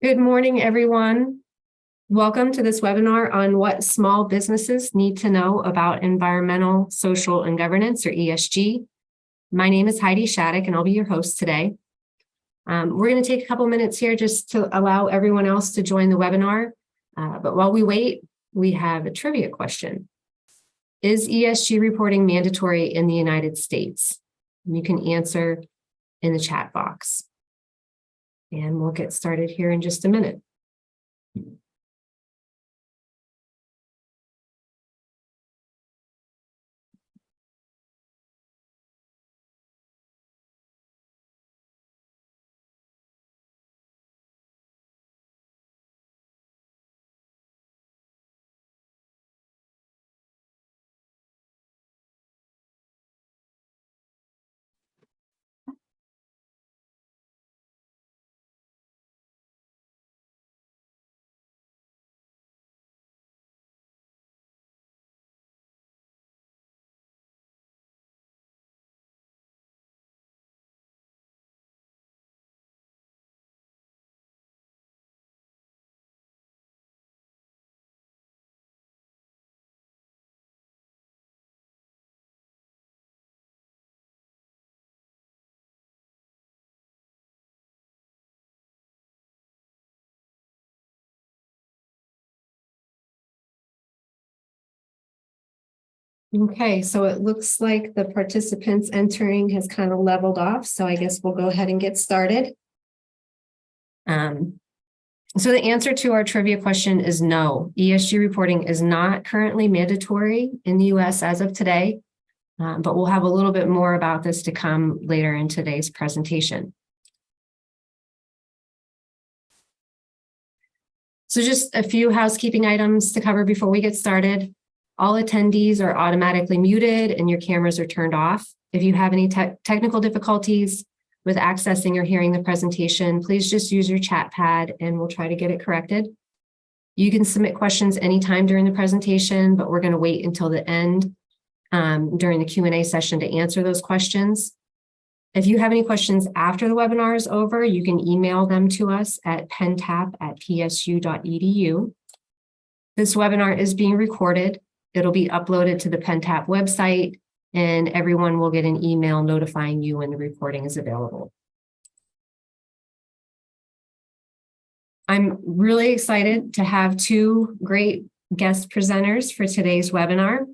Good morning, everyone. Welcome to this webinar on what small businesses need to know about environmental, social, and governance, or ESG. My name is Heidi Shattuck, and I'll be your host today. We're going to take a couple minutes here just to allow everyone else to join the webinar. But while we wait, we have a trivia question. Is ESG reporting mandatory in the United States? And you can answer in the chat box. And we'll get started here in just a minute. Okay, so it looks like the participants entering has kind of leveled off, so I guess we'll go ahead and get started. So the answer to our trivia question is no. ESG reporting is not currently mandatory in the US as of today, but we'll have a little bit more about this to come later in today's presentation. So just a few housekeeping items to cover before we get started. All attendees are automatically muted and your cameras are turned off. If you have any technical difficulties with accessing or hearing the presentation, please just use your chat pad and we'll try to get it corrected. You can submit questions anytime during the presentation, but we're going to wait until the end during the Q&A session to answer those questions. If you have any questions after the webinar is over, you can email them to us at pentap@psu.edu. This webinar is being recorded. It'll be uploaded to the PennTap website, and everyone will get an email notifying you when the recording is available. I'm really excited to have two great guest presenters for today's webinar.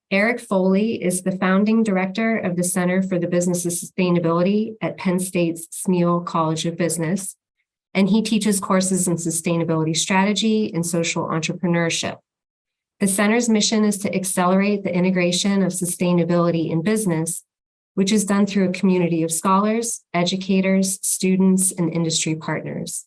Eric Foley is the founding director of the Center for the Business of Sustainability at Penn State's Smeal College of Business, and he teaches courses in sustainability strategy and social entrepreneurship. The center's mission is to accelerate the integration of sustainability in business, which is done through a community of scholars, educators, students, and industry partners.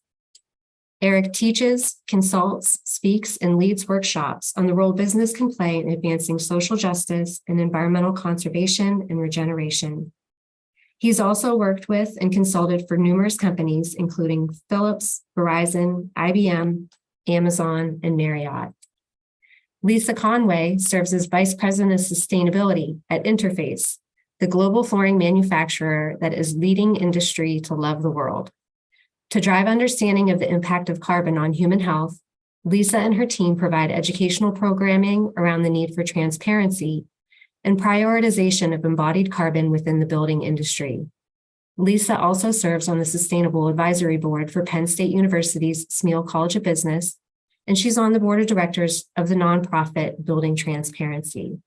Eric teaches, consults, speaks, and leads workshops on the role business can play in advancing social justice and environmental conservation and regeneration. He's also worked with and consulted for numerous companies, including Philips, Verizon, IBM, Amazon, and Marriott. Lisa Conway serves as Vice President of Sustainability at Interface, the global flooring manufacturer that is leading industry to love the world. To drive understanding of the impact of carbon on human health, Lisa and her team provide educational programming around the need for transparency and prioritization of embodied carbon within the building industry. Lisa also serves on the Sustainable Advisory Board for Penn State University's Smeal College of Business, and she's on the board of directors of the nonprofit Building Transparency.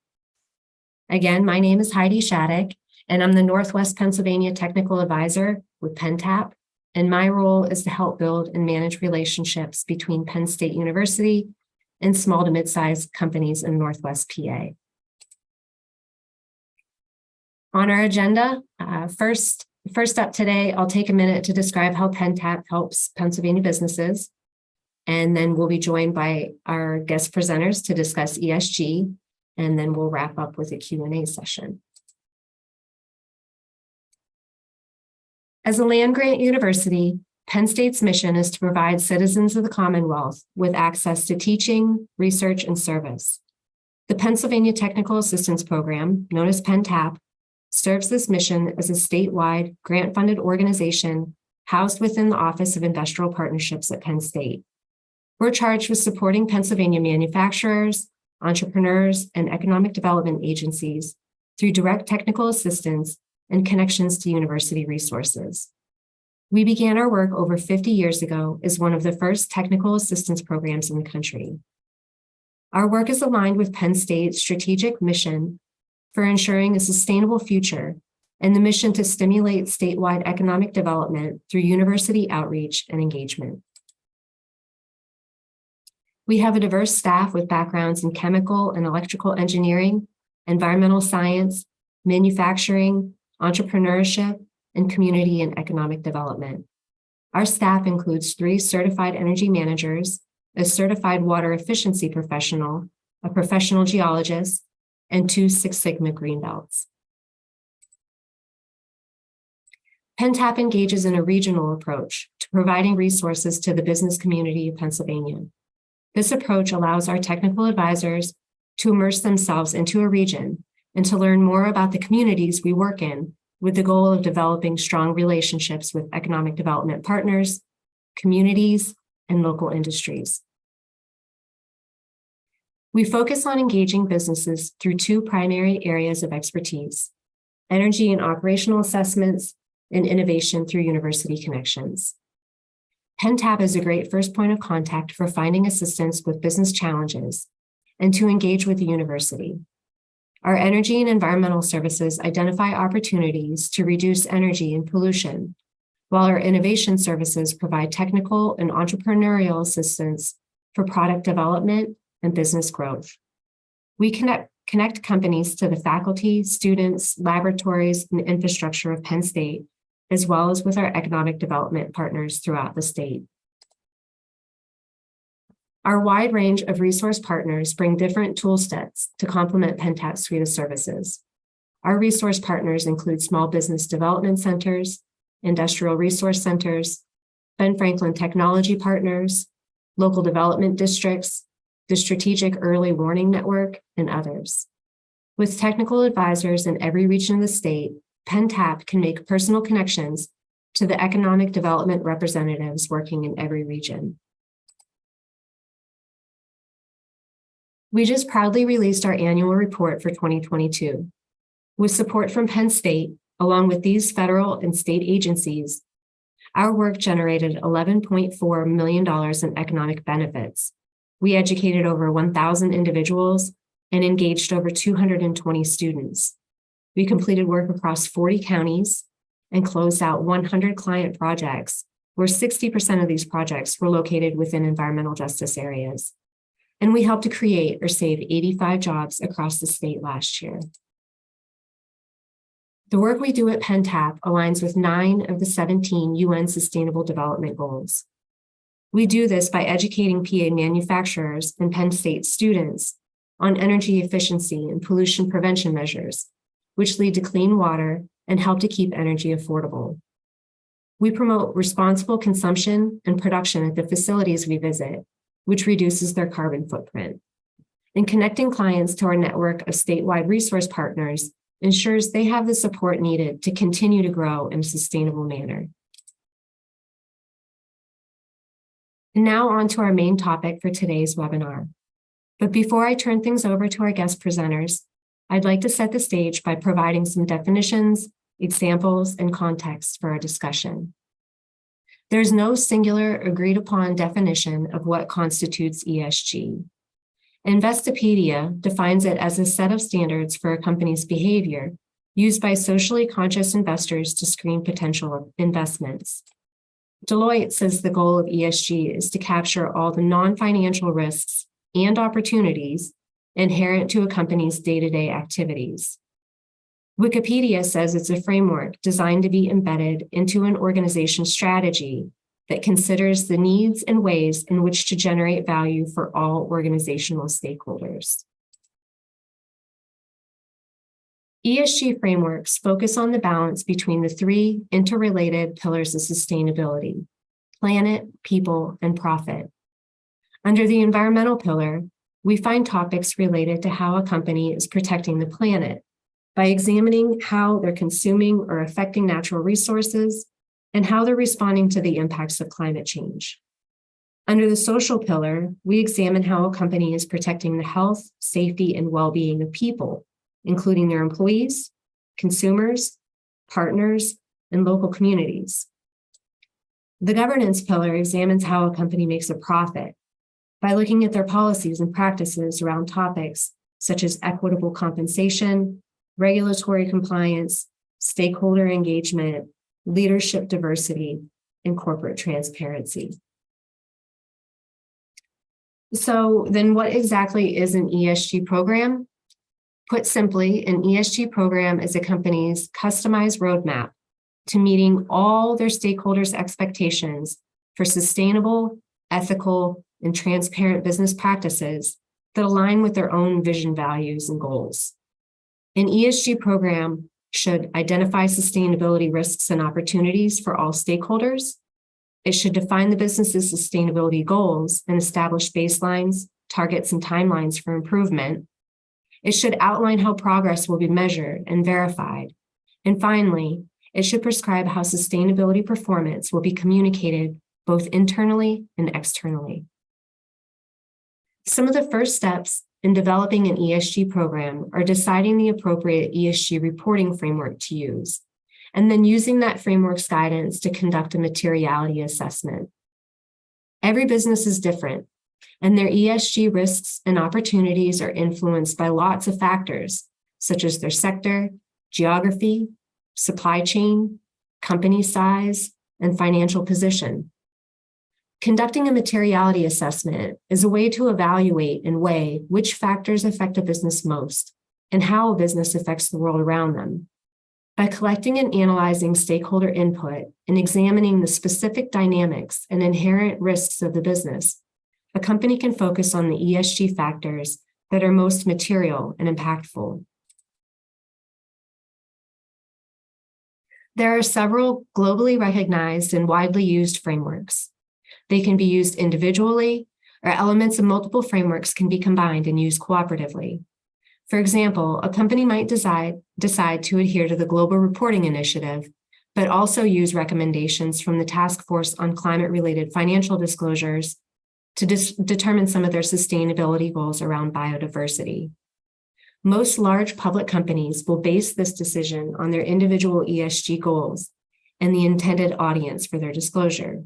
Again, my name is Heidi Shattuck, and I'm the Northwest Pennsylvania Technical Advisor with PennTap, and my role is to help build and manage relationships between Penn State University and small to mid-sized companies in Northwest PA. On our agenda, first up today, I'll take a minute to describe how PennTap helps Pennsylvania businesses. And then we'll be joined by our guest presenters to discuss ESG, and then we'll wrap up with a Q&A session. As a land-grant university, Penn State's mission is to provide citizens of the Commonwealth with access to teaching, research, and service. The Pennsylvania Technical Assistance Program, known as PennTap, serves this mission as a statewide grant-funded organization housed within the Office of Industrial Partnerships at Penn State. We're charged with supporting Pennsylvania manufacturers, entrepreneurs, and economic development agencies through direct technical assistance and connections to university resources. We began our work over 50 years ago as one of the first technical assistance programs in the country. Our work is aligned with Penn State's strategic mission for ensuring a sustainable future and the mission to stimulate statewide economic development through university outreach and engagement. We have a diverse staff with backgrounds in chemical and electrical engineering, environmental science, manufacturing, entrepreneurship, and community and economic development. Our staff includes 3 certified energy managers, a certified water efficiency professional, a professional geologist, and 2 Six Sigma green belts. PennTap engages in a regional approach to providing resources to the business community of Pennsylvania. This approach allows our technical advisors to immerse themselves into a region and to learn more about the communities we work in, with the goal of developing strong relationships with economic development partners, communities, and local industries. We focus on engaging businesses through 2 primary areas of expertise: energy and operational assessments, and innovation through university connections. PennTap is a great first point of contact for finding assistance with business challenges and to engage with the university. Our energy and environmental services identify opportunities to reduce energy and pollution, while our innovation services provide technical and entrepreneurial assistance for product development and business growth. We connect companies to the faculty, students, laboratories, and infrastructure of Penn State, as well as with our economic development partners throughout the state. Our wide range of resource partners bring different tool sets to complement PennTap's suite of services. Our resource partners include small business development centers, industrial resource centers, Ben Franklin Technology Partners, local development districts, the Strategic Early Warning Network, and others. With technical advisors in every region of the state, PennTap can make personal connections to the economic development representatives working in every region. We just proudly released our annual report for 2022. With support from Penn State, along with these federal and state agencies, our work generated $11.4 million in economic benefits. We educated over 1,000 individuals and engaged over 220 students. We completed work across 40 counties and closed out 100 client projects, where 60% of these projects were located within environmental justice areas. And we helped to create or save 85 jobs across the state last year. The work we do at PennTap aligns with 9 of the 17 UN Sustainable Development Goals. We do this by educating PA manufacturers and Penn State students on energy efficiency and pollution prevention measures, which lead to clean water and help to keep energy affordable. We promote responsible consumption and production at the facilities we visit, which reduces their carbon footprint. And connecting clients to our network of statewide resource partners ensures they have the support needed to continue to grow in a sustainable manner. And now on to our main topic for today's webinar. But before I turn things over to our guest presenters, I'd like to set the stage by providing some definitions, examples, and context for our discussion. There's no singular agreed upon definition of what constitutes ESG. Investopedia defines it as a set of standards for a company's behavior used by socially conscious investors to screen potential investments. Deloitte says the goal of ESG is to capture all the non-financial risks and opportunities inherent to a company's day-to-day activities. Wikipedia says it's a framework designed to be embedded into an organization's strategy that considers the needs and ways in which to generate value for all organizational stakeholders. ESG frameworks focus on the balance between the 3 interrelated pillars of sustainability: planet, people, and profit. Under the environmental pillar, we find topics related to how a company is protecting the planet by examining how they're consuming or affecting natural resources, and how they're responding to the impacts of climate change. Under the social pillar, we examine how a company is protecting the health, safety, and well-being of people, including their employees, consumers, partners, and local communities. The governance pillar examines how a company makes a profit by looking at their policies and practices around topics such as equitable compensation, regulatory compliance, stakeholder engagement, leadership diversity, and corporate transparency. So then what exactly is an ESG program? Put simply, an ESG program is a company's customized roadmap to meeting all their stakeholders' expectations for sustainable, ethical, and transparent business practices that align with their own vision, values, and goals. An ESG program should identify sustainability risks and opportunities for all stakeholders. It should define the business's sustainability goals and establish baselines, targets, and timelines for improvement. It should outline how progress will be measured and verified. And finally, it should prescribe how sustainability performance will be communicated both internally and externally. Some of the first steps in developing an ESG program are deciding the appropriate ESG reporting framework to use, and then using that framework's guidance to conduct a materiality assessment. Every business is different, and their ESG risks and opportunities are influenced by lots of factors, such as their sector, geography, supply chain, company size, and financial position. Conducting a materiality assessment is a way to evaluate and weigh which factors affect a business most and how a business affects the world around them. By collecting and analyzing stakeholder input and examining the specific dynamics and inherent risks of the business, a company can focus on the ESG factors that are most material and impactful. There are several globally recognized and widely used frameworks. They can be used individually, or elements of multiple frameworks can be combined and used cooperatively. For example, a company might decide to adhere to the Global Reporting Initiative, but also use recommendations from the Task Force on Climate-Related Financial Disclosures to determine some of their sustainability goals around biodiversity. Most large public companies will base this decision on their individual ESG goals and the intended audience for their disclosure.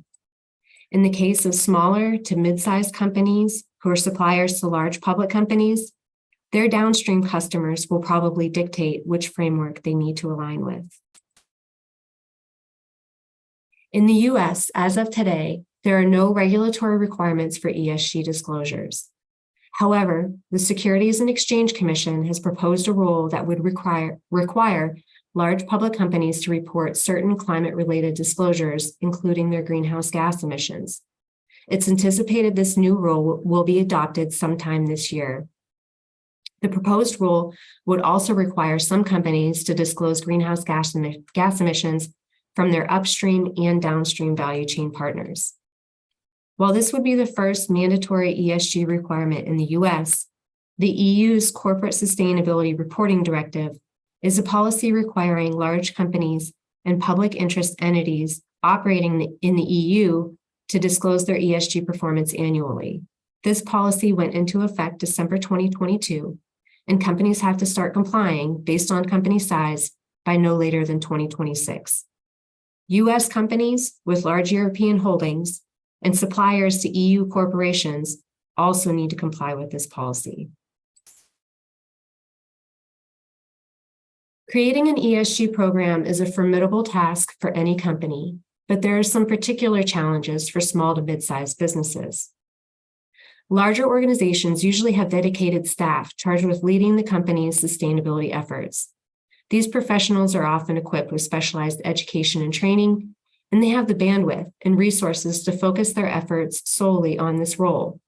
In the case of smaller to mid-sized companies who are suppliers to large public companies, their downstream customers will probably dictate which framework they need to align with. In the US, as of today, there are no regulatory requirements for ESG disclosures. However, the Securities and Exchange Commission has proposed a rule that would require large public companies to report certain climate-related disclosures, including their greenhouse gas emissions. It's anticipated this new rule will be adopted sometime this year. The proposed rule would also require some companies to disclose greenhouse gas emissions from their upstream and downstream value chain partners. While this would be the first mandatory ESG requirement in the US, the EU's Corporate Sustainability Reporting Directive is a policy requiring large companies and public interest entities operating in the EU to disclose their ESG performance annually. This policy went into effect December 2022, and companies have to start complying based on company size by no later than 2026. US companies with large European holdings and suppliers to EU corporations also need to comply with this policy. Creating an ESG program is a formidable task for any company, but there are some particular challenges for small to mid-sized businesses. Larger organizations usually have dedicated staff charged with leading the company's sustainability efforts. These professionals are often equipped with specialized education and training, and they have the bandwidth and resources to focus their efforts solely on this role.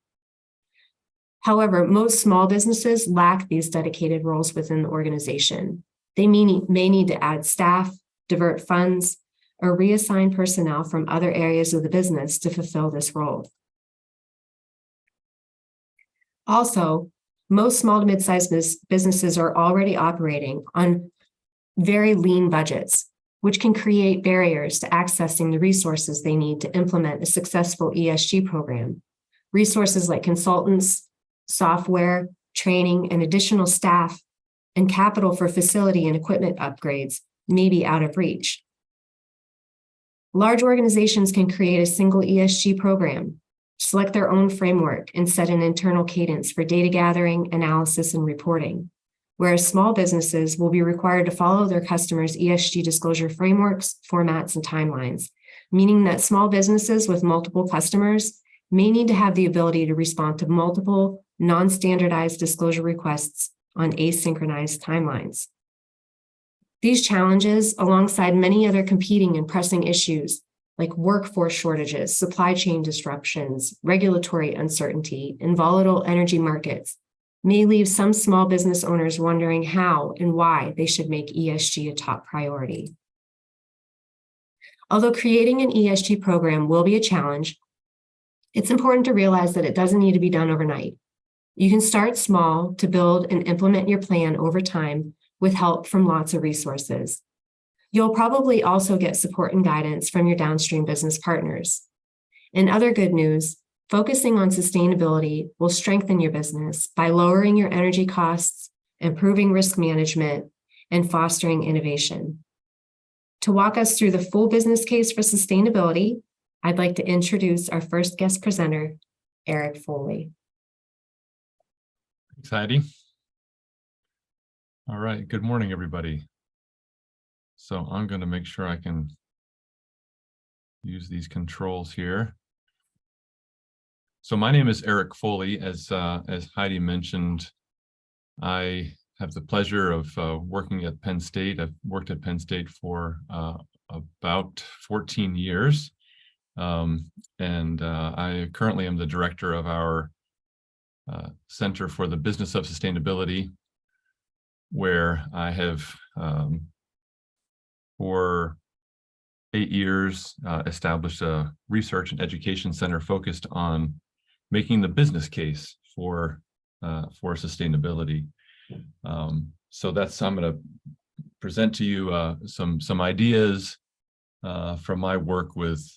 However, most small businesses lack these dedicated roles within the organization. They may need to add staff, divert funds, or reassign personnel from other areas of the business to fulfill this role. Also, most small to mid-sized businesses are already operating on very lean budgets, which can create barriers to accessing the resources they need to implement a successful ESG program. Resources like consultants, software, training, and additional staff, and capital for facility and equipment upgrades may be out of reach. Large organizations can create a single ESG program, select their own framework, and set an internal cadence for data gathering, analysis, and reporting, whereas small businesses will be required to follow their customers' ESG disclosure frameworks, formats, and timelines, meaning that small businesses with multiple customers may need to have the ability to respond to multiple non-standardized disclosure requests on asynchronized timelines. These challenges, alongside many other competing and pressing issues like workforce shortages, supply chain disruptions, regulatory uncertainty, and volatile energy markets, may leave some small business owners wondering how and why they should make ESG a top priority. Although creating an ESG program will be a challenge, it's important to realize that it doesn't need to be done overnight. You can start small to build and implement your plan over time with help from lots of resources. You'll probably also get support and guidance from your downstream business partners. In other good news, focusing on sustainability will strengthen your business by lowering your energy costs, improving risk management, and fostering innovation. To walk us through the full business case for sustainability, I'd like to introduce our first guest presenter, Eric Foley. Thanks, Heidi. All right, good morning, everybody. So I'm going to make sure I can use these controls here. So my name is Eric Foley. As Heidi mentioned, I have the pleasure of working at Penn State. I've worked at Penn State for about 14 years. I currently am the director of our Center for the Business of Sustainability, where I have for 8 years established a research and education center focused on making the business case for sustainability. So I'm going to present to you some ideas from my work with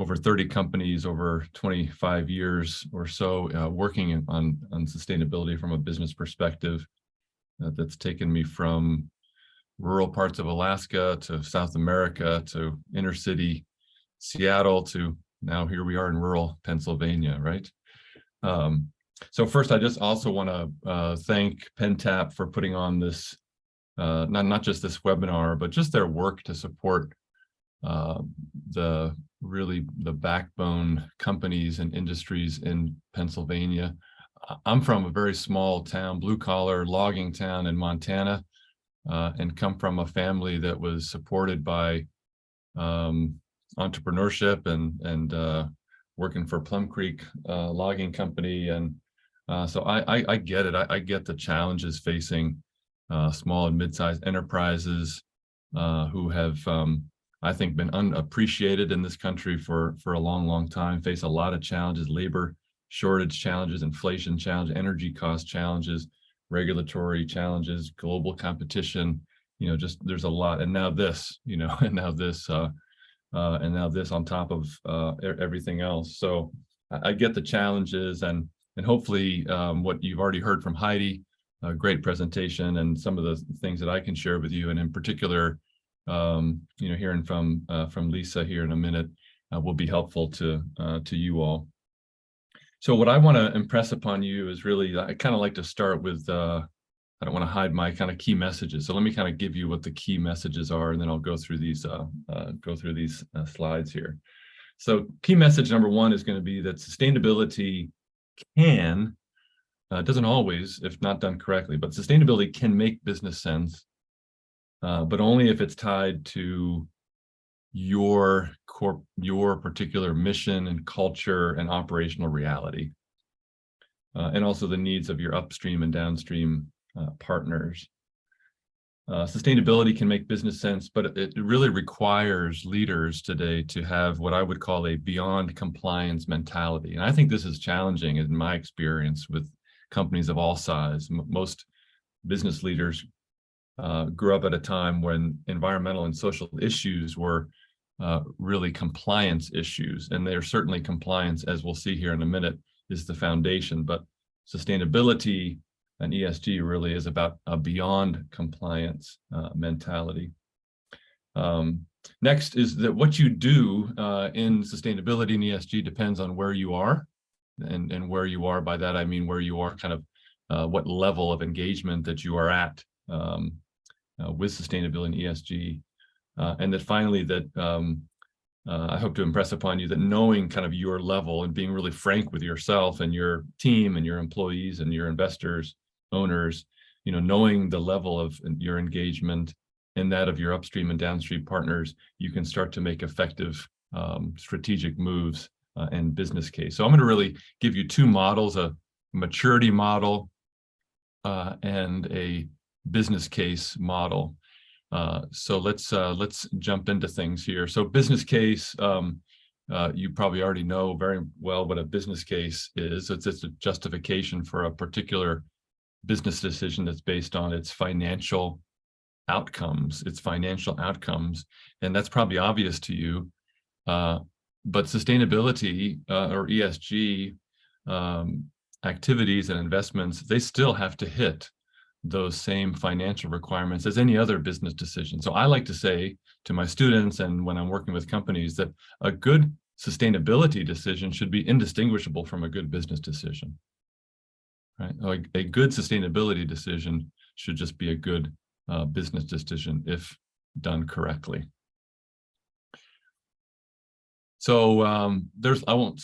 over 30 companies over 25 years or so, working on sustainability from a business perspective. That's taken me from rural parts of Alaska to South America to inner city Seattle to now here we are in rural Pennsylvania, right? So first, I just also want to thank PennTap for putting on this, not just this webinar, but just their work to support the backbone companies and industries in Pennsylvania. I'm from a very small town, blue-collar logging town in Montana, and come from a family that was supported by entrepreneurship and working for Plum Creek Logging Company. And so I get it. I get the challenges facing small and mid-sized enterprises who have, I think, been unappreciated in this country for a long time, face a lot of challenges, labor shortage challenges, inflation challenges, energy cost challenges, regulatory challenges, global competition, just there's a lot. And now this, and now this on top of everything else. So I get the challenges, and hopefully what you've already heard from Heidi, a great presentation, and some of the things that I can share with you, and in particular, hearing from Lisa here in a minute, will be helpful to you all. So what I want to impress upon you is really, I kind of like to start with, I don't want to hide my kind of key messages. So let me kind of give you what the key messages are, and then I'll go through these slides here. So key message number one is going to be that sustainability can, doesn't always, if not done correctly, but sustainability can make business sense, but only if it's tied to your particular mission and culture and operational reality, and also the needs of your upstream and downstream partners. Sustainability can make business sense, but it really requires leaders today to have what I would call a beyond compliance mentality. And I think this is challenging in my experience with companies of all size. Most business leaders grew up at a time when environmental and social issues were really compliance issues, and they are certainly compliance, as we'll see here in a minute, is the foundation. But sustainability and ESG really is about a beyond compliance mentality. Next is that what you do in sustainability and ESG depends on where you are, and where you are, by that I mean where you are kind of what level of engagement that you are at with sustainability and ESG. And that finally, that I hope to impress upon you that knowing kind of your level and being really frank with yourself and your team and your employees and your investors, owners, knowing the level of your engagement and that of your upstream and downstream partners, you can start to make effective strategic moves and business case. So I'm going to really give you two models, a maturity model and a business case model. So let's jump into things here. So business case, you probably already know very well what a business case is. It's a justification for a particular business decision that's based on its financial outcomes, and that's probably obvious to you. But sustainability or ESG activities and investments, they still have to hit those same financial requirements as any other business decision. So I like to say to my students and when I'm working with companies that a good sustainability decision should be indistinguishable from a good business decision, right? Like a good sustainability decision should just be a good business decision if done correctly. So I won't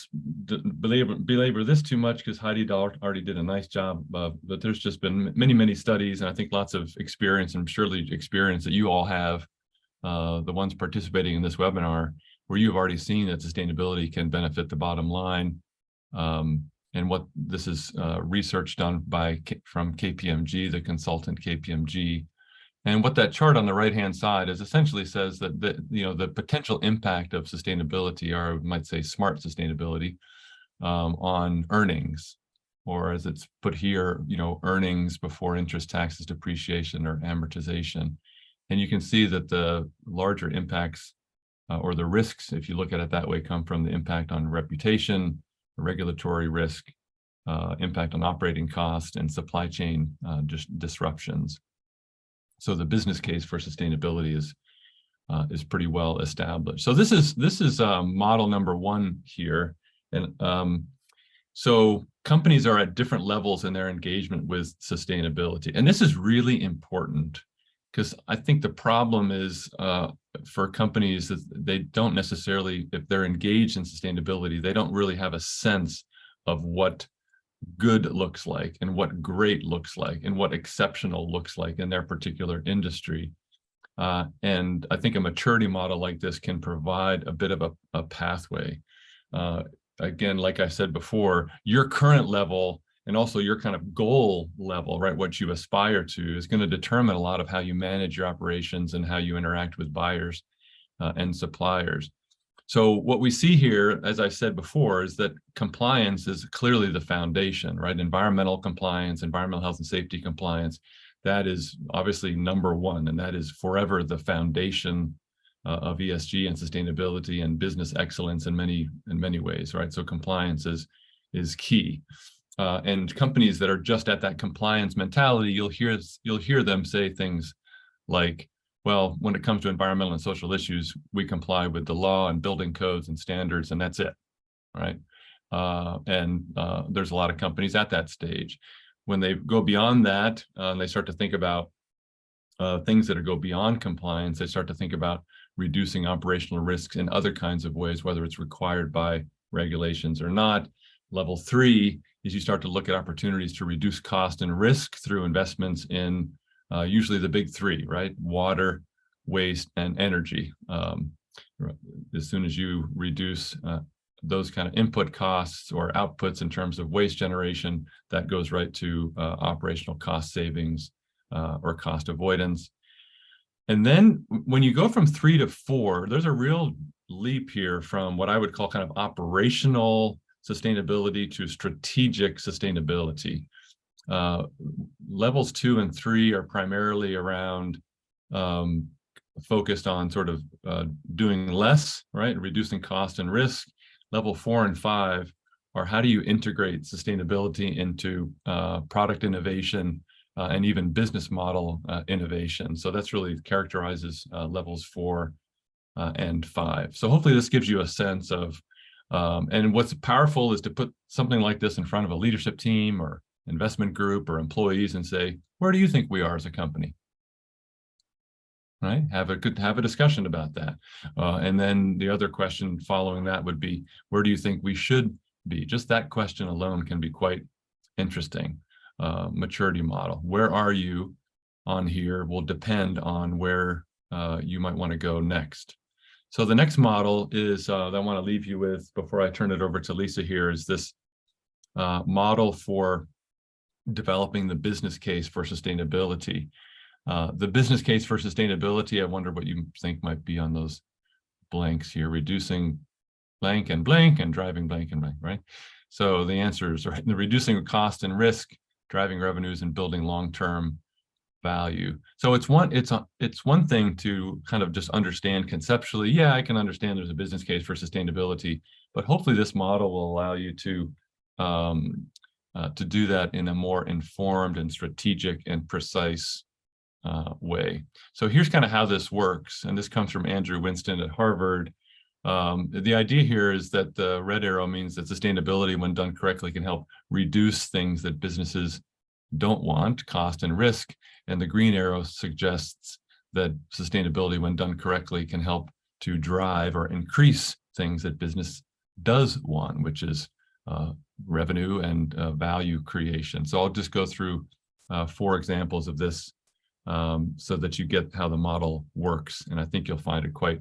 belabor this too much because Heidi already did a nice job, but there's just been many studies, and I think lots of experience, and surely experience that you all have, the ones participating in this webinar, where you've already seen that sustainability can benefit the bottom line. And what this is research done from KPMG, the consultant KPMG. And what that chart on the right-hand side is essentially says that the potential impact of sustainability, or I might say smart sustainability, on earnings, or as it's put here, earnings before interest, taxes, depreciation, or amortization. And you can see that the larger impacts or the risks, if you look at it that way, come from the impact on reputation, regulatory risk, impact on operating cost, and supply chain disruptions. So the business case for sustainability is pretty well established. So this is model number one here, and so companies are at different levels in their engagement with sustainability, and this is really important because I think the problem is for companies that they don't necessarily, if they're engaged in sustainability, they don't really have a sense of what good looks like and what great looks like and what exceptional looks like in their particular industry. And I think a maturity model like this can provide a bit of a pathway. Again, like I said before, your current level and also your kind of goal level, right, what you aspire to, is going to determine a lot of how you manage your operations and how you interact with buyers and suppliers. So what we see here, as I said before, is that compliance is clearly the foundation, right? Environmental compliance, environmental health and safety compliance, that is obviously number one, and that is forever the foundation of ESG and sustainability and business excellence in many ways, right? So compliance is key. And companies that are just at that compliance mentality, you'll hear them say things like, well, when it comes to environmental and social issues, we comply with the law and building codes and standards, and that's it, right? And there's a lot of companies at that stage. When they go beyond that, they start to think about things that go beyond compliance. They start to think about reducing operational risks in other kinds of ways, whether it's required by regulations or not. Level 3 is you start to look at opportunities to reduce cost and risk through investments in usually the big three, right? Water, waste, and energy. As soon as you reduce those kind of input costs or outputs in terms of waste generation, that goes right to operational cost savings or cost avoidance. And then when you go from 3 to 4, there's a real leap here from what I would call kind of operational sustainability to strategic sustainability. Levels 2 and 3 are primarily around focused on sort of doing less, right? Reducing cost and risk. Level 4 and 5 are how do you integrate sustainability into product innovation and even business model innovation. So that's really characterizes levels 4 and 5. So hopefully this gives you a sense of, and what's powerful is to put something like this in front of a leadership team or investment group or employees and say, where do you think we are as a company? Right? Have a discussion about that. And then the other question following that would be, where do you think we should be? Just that question alone can be quite interesting. Maturity model. Where are you on here will depend on where you might want to go next. So the next model is that I want to leave you with before I turn it over to Lisa here is this model for developing the business case for sustainability. The business case for sustainability, I wonder what you think might be on those blanks here, reducing blank and driving blank and blank, right? So the answer is right, the reducing cost and risk, driving revenues and building long-term value. So it's one thing to kind of just understand conceptually, yeah, I can understand there's a business case for sustainability, but hopefully this model will allow you to do that in a more informed and strategic and precise way. So here's kind of how this works, and this comes from Andrew Winston at Harvard. The idea here is that the red arrow means that sustainability, when done correctly, can help reduce things that businesses don't want, cost and risk, and the green arrow suggests that sustainability, when done correctly, can help to drive or increase things that business does want, which is revenue and value creation. So I'll just go through 4 examples of this so that you get how the model works, and I think you'll find it quite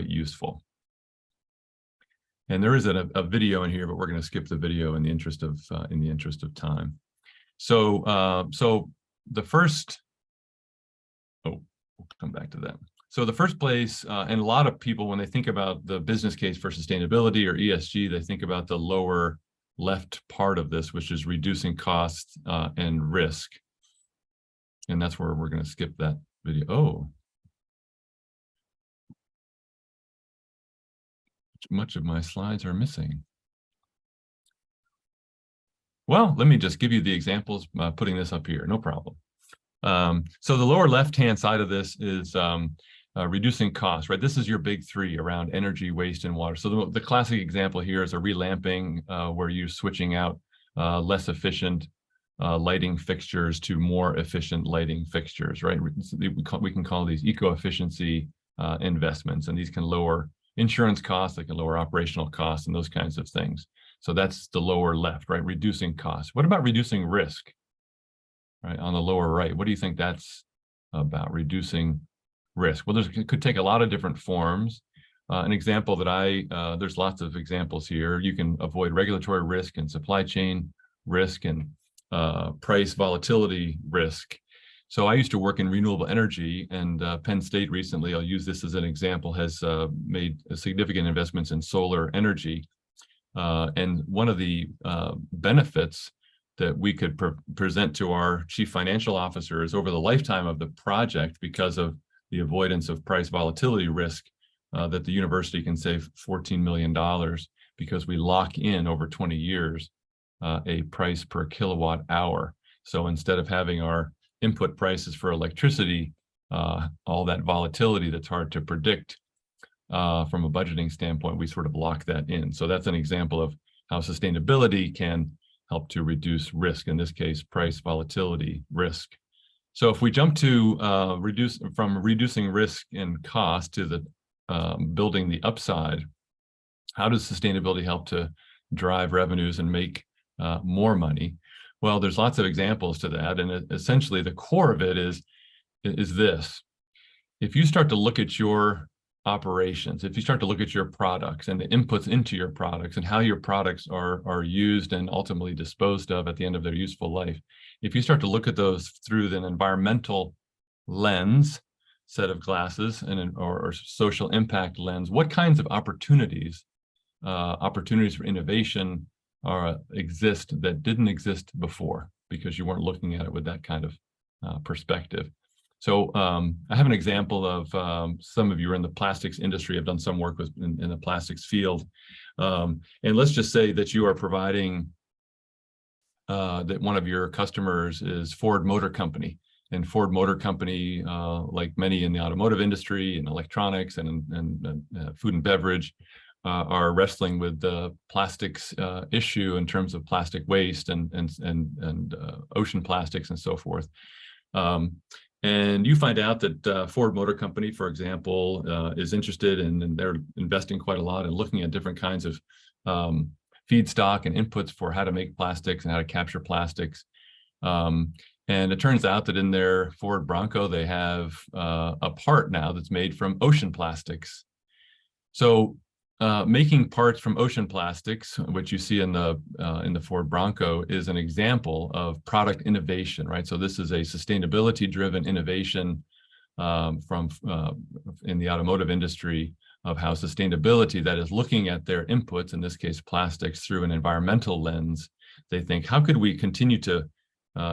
useful. And there is a video in here, but we're going to skip the video in the interest of time. So the first, we'll come back to that. So the first place, and a lot of people, when they think about the business case for sustainability or ESG, they think about the lower left part of this, which is reducing costs and risk. And that's where we're going to skip that video. Oh, much of my slides are missing. Well, let me just give you the examples, putting this up here, no problem. So the lower left-hand side of this is reducing costs, right? This is your big 3 around energy, waste, and water. So the classic example here is a relamping where you're switching out less efficient lighting fixtures to more efficient lighting fixtures, right? We can call these eco-efficiency investments, and these can lower insurance costs, they can lower operational costs, and those kinds of things. So that's the lower left, right? Reducing costs. What about reducing risk, right? On the lower right, what do you think that's about, reducing risk? Well, it could take a lot of different forms. An example that there's lots of examples here. You can avoid regulatory risk and supply chain risk and price volatility risk. So I used to work in renewable energy, and Penn State recently, I'll use this as an example, has made significant investments in solar energy. And one of the benefits that we could present to our chief financial officer is over the lifetime of the project, because of the avoidance of price volatility risk, that the university can save $14 million because we lock in over 20 years a price per kilowatt hour. So instead of having our input prices for electricity, all that volatility that's hard to predict from a budgeting standpoint, we sort of lock that in. So that's an example of how sustainability can help to reduce risk, in this case, price volatility risk. So if we jump to reducing risk and cost to the building the upside, how does sustainability help to drive revenues and make more money? Well, there's lots of examples to that, and essentially the core of it is this. If you start to look at your operations, if you start to look at your products and the inputs into your products and how your products are used and ultimately disposed of at the end of their useful life, if you start to look at those through an environmental lens, set of glasses, or social impact lens, what kinds of opportunities for innovation exist that didn't exist before? because you weren't looking at it with that kind of perspective. So I have an example of some of you are in the plastics industry. I've done some work in the plastics field. And let's just say that you are providing, that one of your customers is Ford Motor Company. And Ford Motor Company, like many in the automotive industry and electronics and food and beverage, are wrestling with the plastics issue in terms of plastic waste and ocean plastics and so forth. And you find out that Ford Motor Company, for example, is interested in, and they're investing quite a lot in looking at different kinds of feedstock and inputs for how to make plastics and how to capture plastics. And it turns out that in their Ford Bronco, they have a part now that's made from ocean plastics. So making parts from ocean plastics, which you see in the Ford Bronco, is an example of product innovation, right? So this is a sustainability-driven innovation from in the automotive industry of how sustainability, that is looking at their inputs, in this case plastics, through an environmental lens. They think, how could we continue to,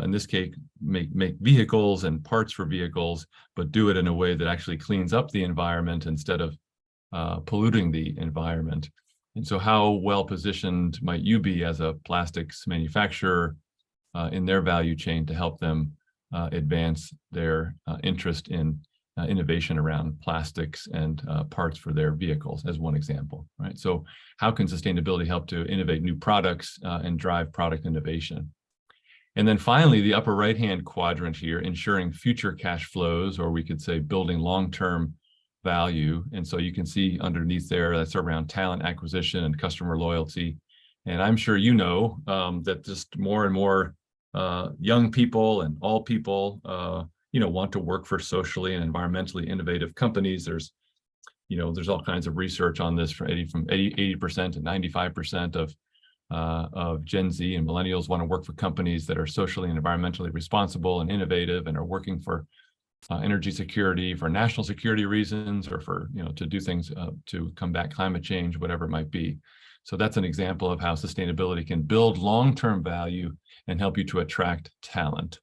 in this case, make vehicles and parts for vehicles, but do it in a way that actually cleans up the environment instead of polluting the environment. And so how well positioned might you be as a plastics manufacturer in their value chain to help them advance their interest in innovation around plastics and parts for their vehicles, as one example, right? So how can sustainability help to innovate new products and drive product innovation? And then finally, the upper right-hand quadrant here, ensuring future cash flows, or we could say building long-term value. And so you can see underneath there, that's around talent acquisition and customer loyalty. And I'm sure you know that just more and more young people and all people, want to work for socially and environmentally innovative companies. There's all kinds of research on this from 80% to 95% of Gen Z and millennials want to work for companies that are socially and environmentally responsible and innovative and are working for energy security, for national security reasons, or for, to do things to combat climate change, whatever it might be. So that's an example of how sustainability can build long-term value and help you to attract talent.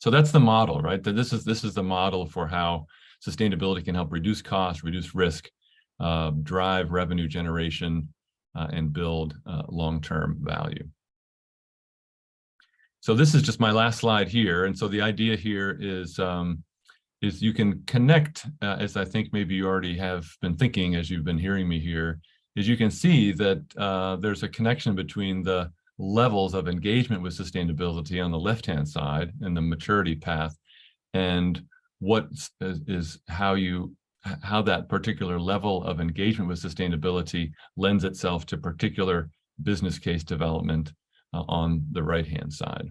So that's the model, right? That this is the model for how sustainability can help reduce costs, reduce risk, drive revenue generation, and build long-term value. So this is just my last slide here. And so the idea here is you can connect, as I think maybe you already have been thinking as you've been hearing me here, is you can see that there's a connection between the levels of engagement with sustainability on the left-hand side and the maturity path, and what is how that particular level of engagement with sustainability lends itself to particular business case development on the right-hand side.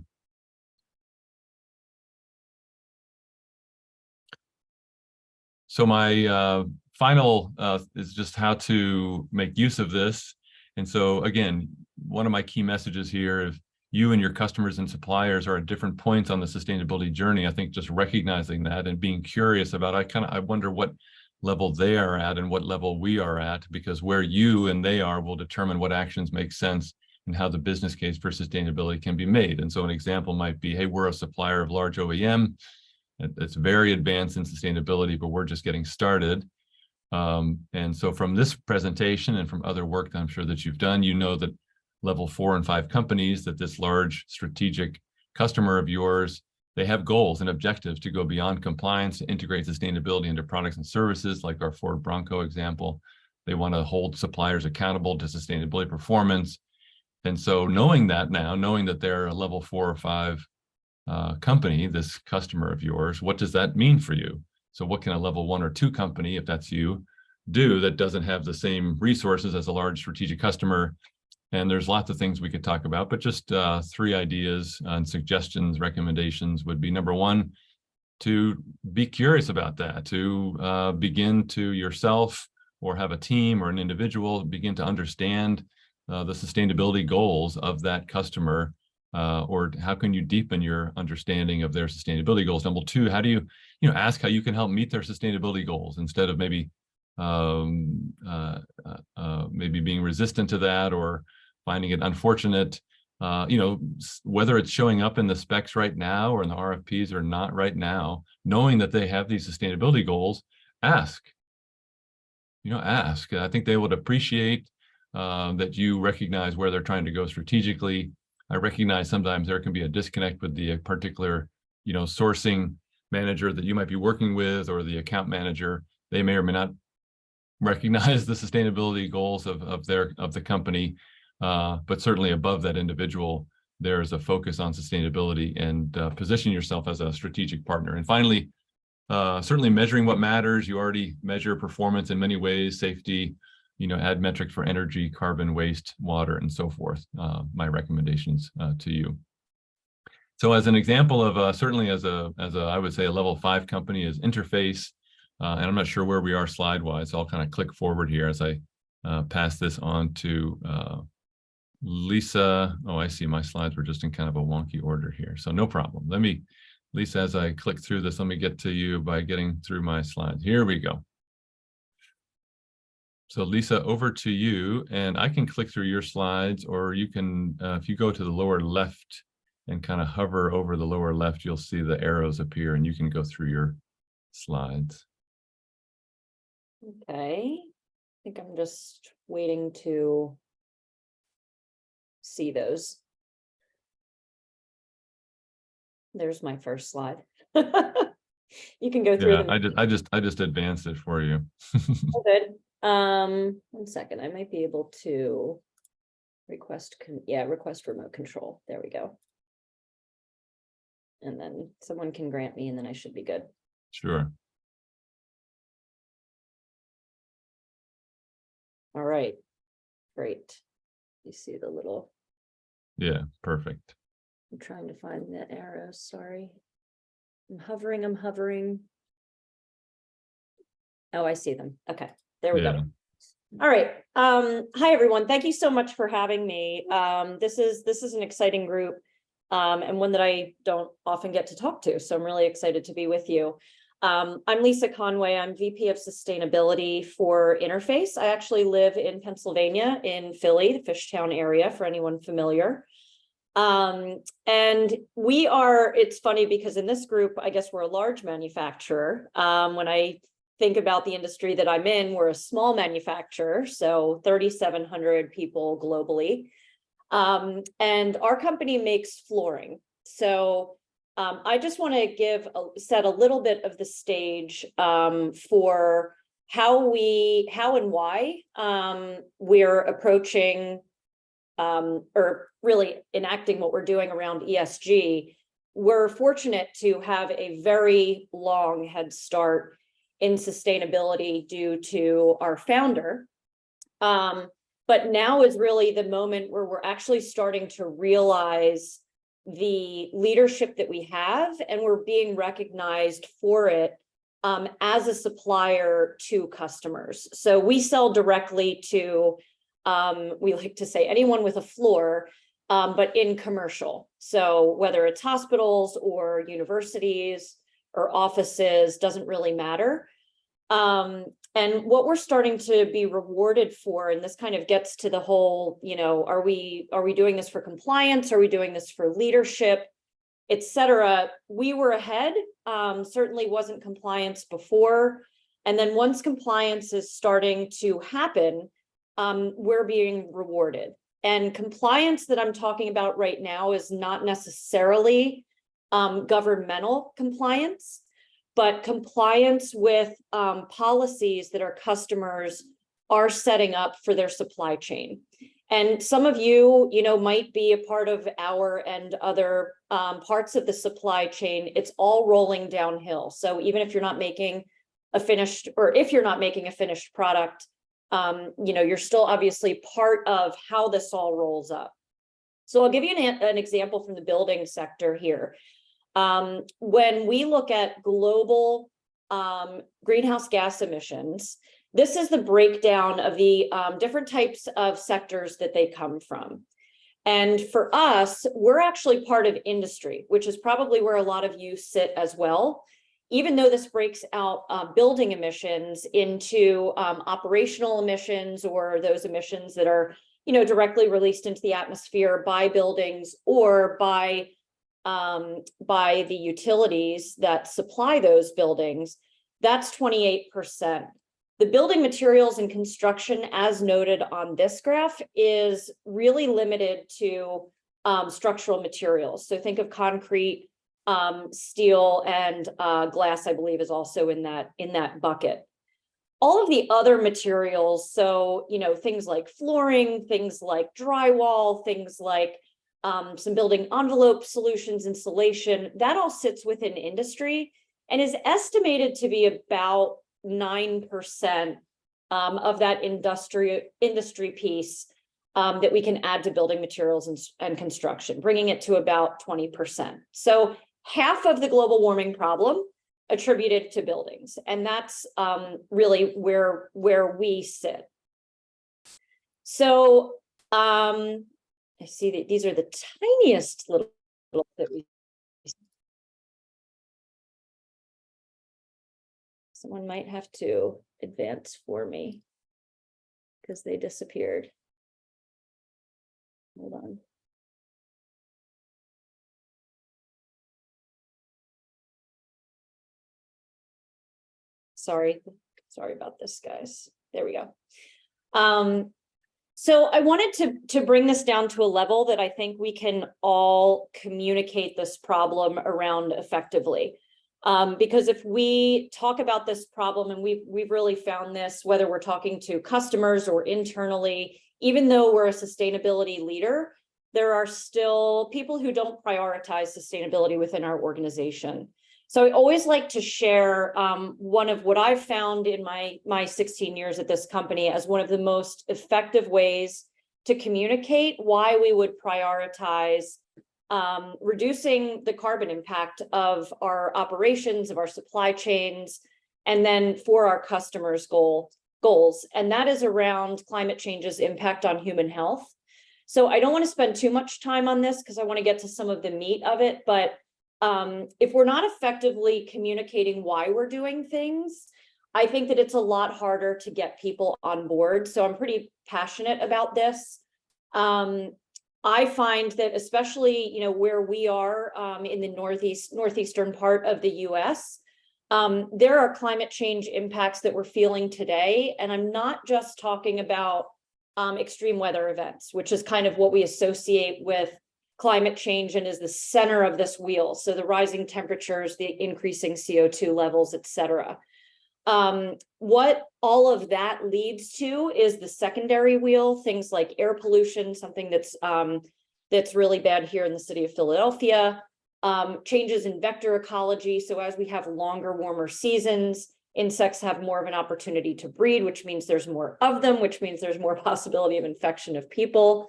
So my final is just how to make use of this. And so again, one of my key messages here, if you and your customers and suppliers are at different points on the sustainability journey, I think just recognizing that and being curious about, I wonder what level they are at and what level we are at, because where you and they are will determine what actions make sense and how the business case for sustainability can be made. And so an example might be, hey, we're a supplier of large OEM. It's very advanced in sustainability, but we're just getting started. And so from this presentation and from other work that I'm sure that you've done, you know that level 4 and 5 companies, that this large strategic customer of yours, they have goals and objectives to go beyond compliance, to integrate sustainability into products and services, like our Ford Bronco example. They want to hold suppliers accountable to sustainability performance. And so knowing that now, knowing that they're a level 4 or 5 company, this customer of yours, what does that mean for you? So what can a level 1 or 2 company, if that's you, do that doesn't have the same resources as a large strategic customer? And there's lots of things we could talk about, but just 3 ideas and suggestions, recommendations would be: number 1, to be curious about that, to begin to yourself or have a team or an individual begin to understand the sustainability goals of that customer, or how can you deepen your understanding of their sustainability goals? Number 2, how do you, ask how you can help meet their sustainability goals instead of maybe maybe being resistant to that or finding it unfortunate. whether it's showing up in the specs right now or in the RFPs or not right now, knowing that they have these sustainability goals, ask. I think they would appreciate that you recognize where they're trying to go strategically. I recognize sometimes there can be a disconnect with the particular, sourcing manager that you might be working with, or the account manager. They may or may not recognize the sustainability goals of the company, but certainly above that individual, there's a focus on sustainability, and position yourself as a strategic partner. And finally, certainly measuring what matters. You already measure performance in many ways: safety, add metrics for energy, carbon, waste, water, and so forth. My recommendations to you. So as an example of certainly as a I would say a level 5 company is interface, and I'm not sure where we are slide wise. So I'll kind of click forward here as I pass this on to Lisa. Oh, I see my slides were just in kind of a wonky order here. So no problem. Lisa, as I click through this, let me get to you by getting through my slides. Here we go. So Lisa, over to you, and I can click through your slides, or you can, if you go to the lower left and kind of hover over the lower left, you'll see the arrows appear and you can go through your slides. Okay, I think I'm just waiting to see those. There's my first slide. You can go through them. I just advanced it for you. Oh, good. 1 second. I might be able to request remote control. There we go. And then someone can grant me, and then I should be good. Sure. All right. Great. You see the little. Yeah, perfect. I'm trying to find the arrows. Sorry. I'm hovering. Oh, I see them. Okay. There we go. All right. Hi, everyone. Thank you so much for having me. This is an exciting group, and one that I don't often get to talk to. So I'm really excited to be with you. I'm Lisa Conway. I'm VP of Sustainability for Interface. I actually live in Pennsylvania, in Philly, the Fishtown area, for anyone familiar. And it's funny because in this group, I guess we're a large manufacturer. When I think about the industry that I'm in, we're a small manufacturer, so 3,700 people globally. And our company makes flooring. So I just want to set a little bit of the stage for how and why we're approaching or really enacting what we're doing around ESG. We're fortunate to have a very long head start in sustainability due to our founder. But now is really the moment where we're actually starting to realize the leadership that we have, and we're being recognized for it as a supplier to customers. So we sell directly to, we like to say, anyone with a floor, but in commercial. So whether it's hospitals or universities or offices, doesn't really matter. And what we're starting to be rewarded for, and this kind of gets to the whole, are we doing this for compliance? Are we doing this for leadership, et cetera? We were ahead, certainly wasn't compliance before. And then once compliance is starting to happen, we're being rewarded. And compliance that I'm talking about right now is not necessarily governmental compliance, but compliance with policies that our customers are setting up for their supply chain. And some of you, might be a part of our and other parts of the supply chain. It's all rolling downhill. So even if you're not making a finished, or if you're not making a finished product, you're still obviously part of how this all rolls up. So I'll give you an example from the building sector here. When we look at global greenhouse gas emissions, this is the breakdown of the different types of sectors that they come from. And for us, we're actually part of industry, which is probably where a lot of you sit as well. Even though this breaks out building emissions into operational emissions, or those emissions that are directly released into the atmosphere by buildings or by the utilities that supply those buildings, that's 28%. The building materials and construction, as noted on this graph, is really limited to structural materials. So think of concrete, steel, and glass, I believe, is also in that bucket. All of the other materials, so things like flooring, things like drywall, things like some building envelope solutions, insulation, that all sits within industry and is estimated to be about 9% of that industry piece that we can add to building materials and construction, bringing it to about 20%. So half of the global warming problem attributed to buildings, and that's really where we sit. So I see that these are the tiniest little that we. Someone might have to advance for me because they disappeared. Hold on. Sorry about this, guys. There we go. So I wanted to bring this down to a level that I think we can all communicate this problem around effectively. Because if we talk about this problem, and we've really found this, whether we're talking to customers or internally, even though we're a sustainability leader, there are still people who don't prioritize sustainability within our organization. So I always like to share one of what I've found in my 16 years at this company as one of the most effective ways to communicate why we would prioritize reducing the carbon impact of our operations, of our supply chains, and then for our customers' goals. And that is around climate change's impact on human health. So I don't want to spend too much time on this because I want to get to some of the meat of it, but if we're not effectively communicating why we're doing things, I think that it's a lot harder to get people on board. So I'm pretty passionate about this. I find that especially, where we are in the northeastern part of the US, there are climate change impacts that we're feeling today. And I'm not just talking about extreme weather events, which is kind of what we associate with climate change and is the center of this wheel. So the rising temperatures, the increasing CO2 levels, et cetera. What all of that leads to is the secondary wheel, things like air pollution, something that's really bad here in the city of Philadelphia, changes in vector ecology. So as we have longer, warmer seasons, insects have more of an opportunity to breed, which means there's more of them, which means there's more possibility of infection of people.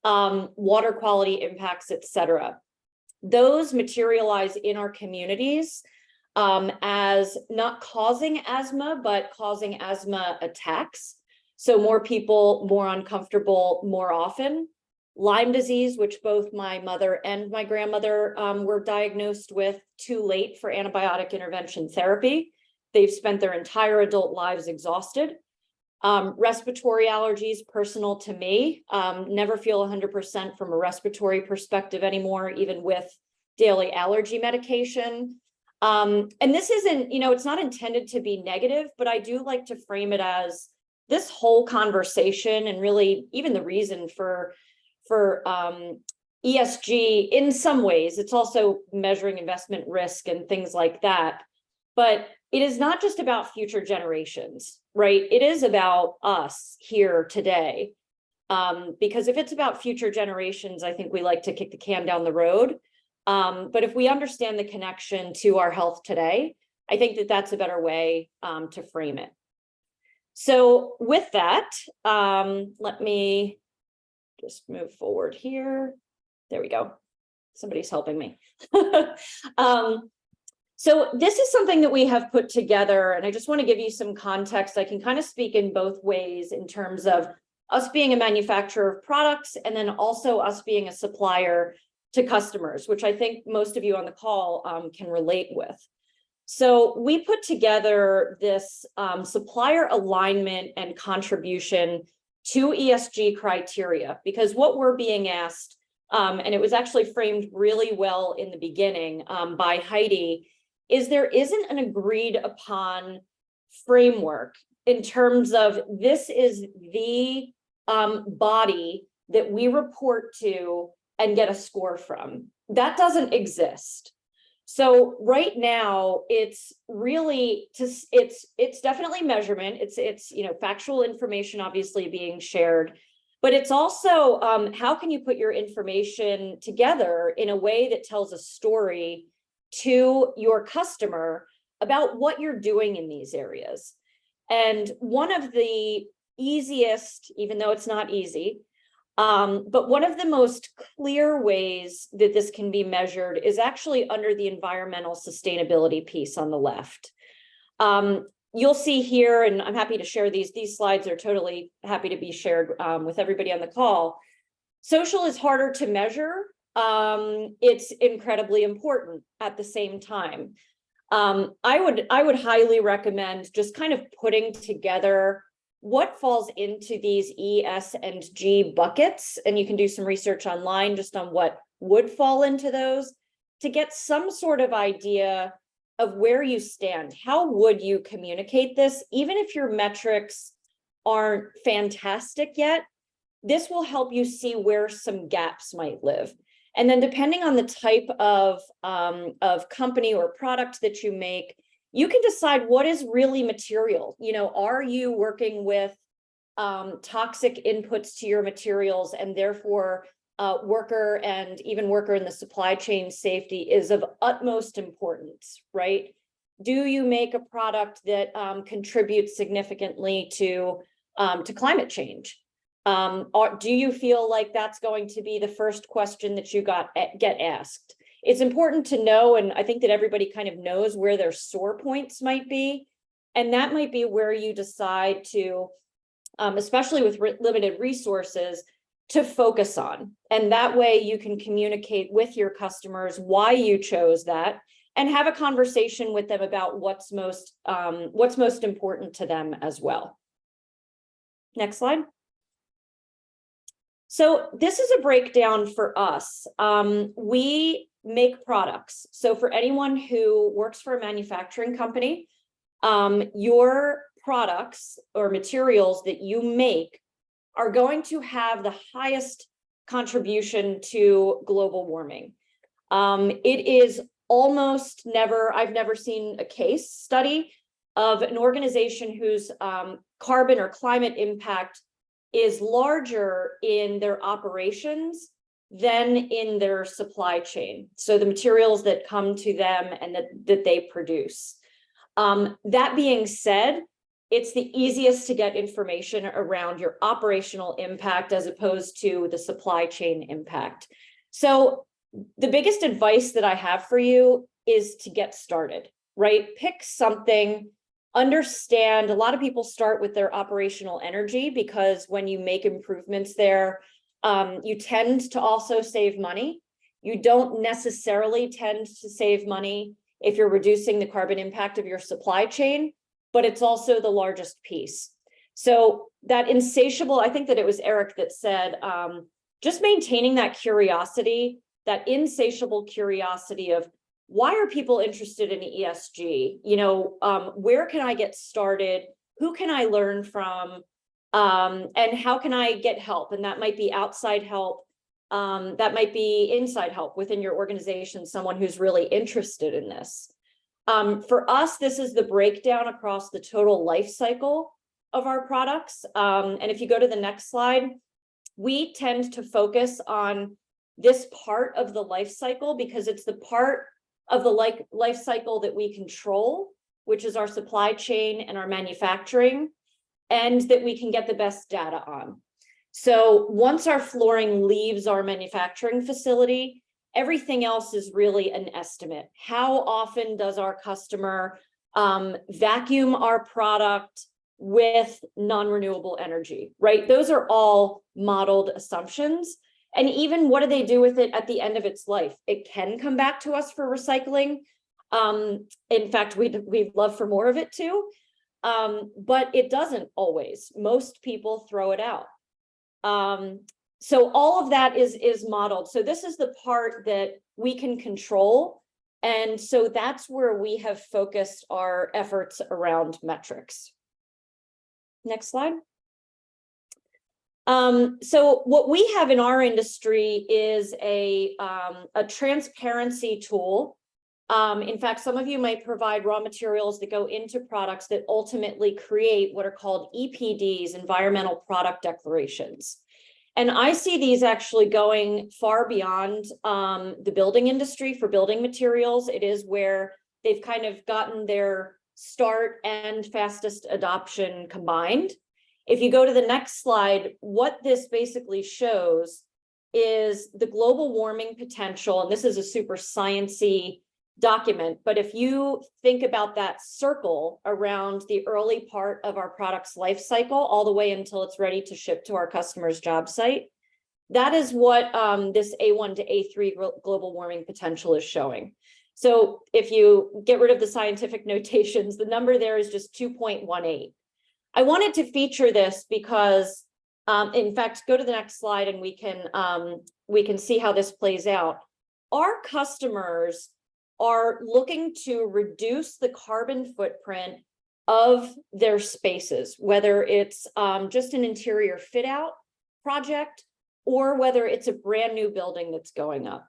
Water quality impacts, et cetera. Those materialize in our communities as not causing asthma, but causing asthma attacks. So more people, more uncomfortable, more often. Lyme disease, which both my mother and my grandmother were diagnosed with too late for antibiotic intervention therapy. They've spent their entire adult lives exhausted. Respiratory allergies, personal to me, never feel 100% from a respiratory perspective anymore, even with daily allergy medication. And this isn't, it's not intended to be negative, but I do like to frame it as this whole conversation and really even the reason for ESG in some ways. It's also measuring investment risk and things like that. But it is not just about future generations, right? It is about us here today. Because if it's about future generations, I think we like to kick the can down the road. But if we understand the connection to our health today, I think that that's a better way to frame it. So with that, let me just move forward here. There we go. Somebody's helping me. So this is something that we have put together, and I just want to give you some context. I can kind of speak in both ways in terms of us being a manufacturer of products and then also us being a supplier to customers, which I think most of you on the call can relate with. So we put together this supplier alignment and contribution to ESG criteria, because what we're being asked, and it was actually framed really well in the beginning by Heidi, is there isn't an agreed upon framework in terms of this is the body that we report to and get a score from. That doesn't exist. So right now, it's really it's definitely measurement. It's factual information obviously being shared, but it's also how can you put your information together in a way that tells a story to your customer about what you're doing in these areas. And one of the easiest, even though it's not easy, but one of the most clear ways that this can be measured is actually under the environmental sustainability piece on the left. You'll see here, and I'm happy to share these slides are totally happy to be shared with everybody on the call. Social is harder to measure. It's incredibly important at the same time. I would highly recommend just kind of putting together what falls into these E, S, and G buckets, and you can do some research online just on what would fall into those to get some sort of idea of where you stand. How would you communicate this? Even if your metrics aren't fantastic yet, this will help you see where some gaps might live. And then depending on the type of company or product that you make, you can decide what is really material. Are you working with toxic inputs to your materials, and therefore worker in the supply chain safety is of utmost importance, right? Do you make a product that contributes significantly to climate change? Or do you feel like that's going to be the first question that you get asked? It's important to know, and I think that everybody kind of knows where their sore points might be, and that might be where you decide to, especially with limited resources, to focus on. And that way you can communicate with your customers why you chose that and have a conversation with them about what's most important to them as well. Next slide. So this is a breakdown for us. We make products. So for anyone who works for a manufacturing company, your products or materials that you make are going to have the highest contribution to global warming. It is almost never, I've never seen a case study of an organization whose carbon or climate impact is larger in their operations than in their supply chain. So the materials that come to them and that they produce. That being said, it's the easiest to get information around your operational impact as opposed to the supply chain impact. So the biggest advice that I have for you is to get started, right? Pick something, understand. A lot of people start with their operational energy because when you make improvements there, you tend to also save money. You don't necessarily tend to save money if you're reducing the carbon impact of your supply chain, but it's also the largest piece. So that insatiable, I think that it was Eric that said, just maintaining that curiosity, that insatiable curiosity of why are people interested in ESG? Where can I get started? Who can I learn from? And how can I get help? And that might be outside help. That might be inside help within your organization, someone who's really interested in this. For us, this is the breakdown across the total life cycle of our products. And if you go to the next slide, we tend to focus on this part of the life cycle because it's the part of the life cycle that we control, which is our supply chain and our manufacturing, and that we can get the best data on. So once our flooring leaves our manufacturing facility, everything else is really an estimate. How often does our customer vacuum our product with non-renewable energy, right? Those are all modeled assumptions. And even what do they do with it at the end of its life? It can come back to us for recycling. In fact, we'd love for more of it too, but it doesn't always. Most people throw it out. So all of that is modeled. So this is the part that we can control. And so that's where we have focused our efforts around metrics. Next slide. So what we have in our industry is a transparency tool. In fact, some of you might provide raw materials that go into products that ultimately create what are called EPDs, environmental product declarations. And I see these actually going far beyond the building industry for building materials. It is where they've kind of gotten their start and fastest adoption combined. If you go to the next slide, what this basically shows is the global warming potential, and this is a super sciencey document, but if you think about that circle around the early part of our product's life cycle, all the way until it's ready to ship to our customer's job site, that is what this A1 to A3 global warming potential is showing. So if you get rid of the scientific notations, the number there is just 2.18. I wanted to feature this because, in fact, go to the next slide and we can see how this plays out. Our customers are looking to reduce the carbon footprint of their spaces, whether it's just an interior fit out project or whether it's a brand new building that's going up.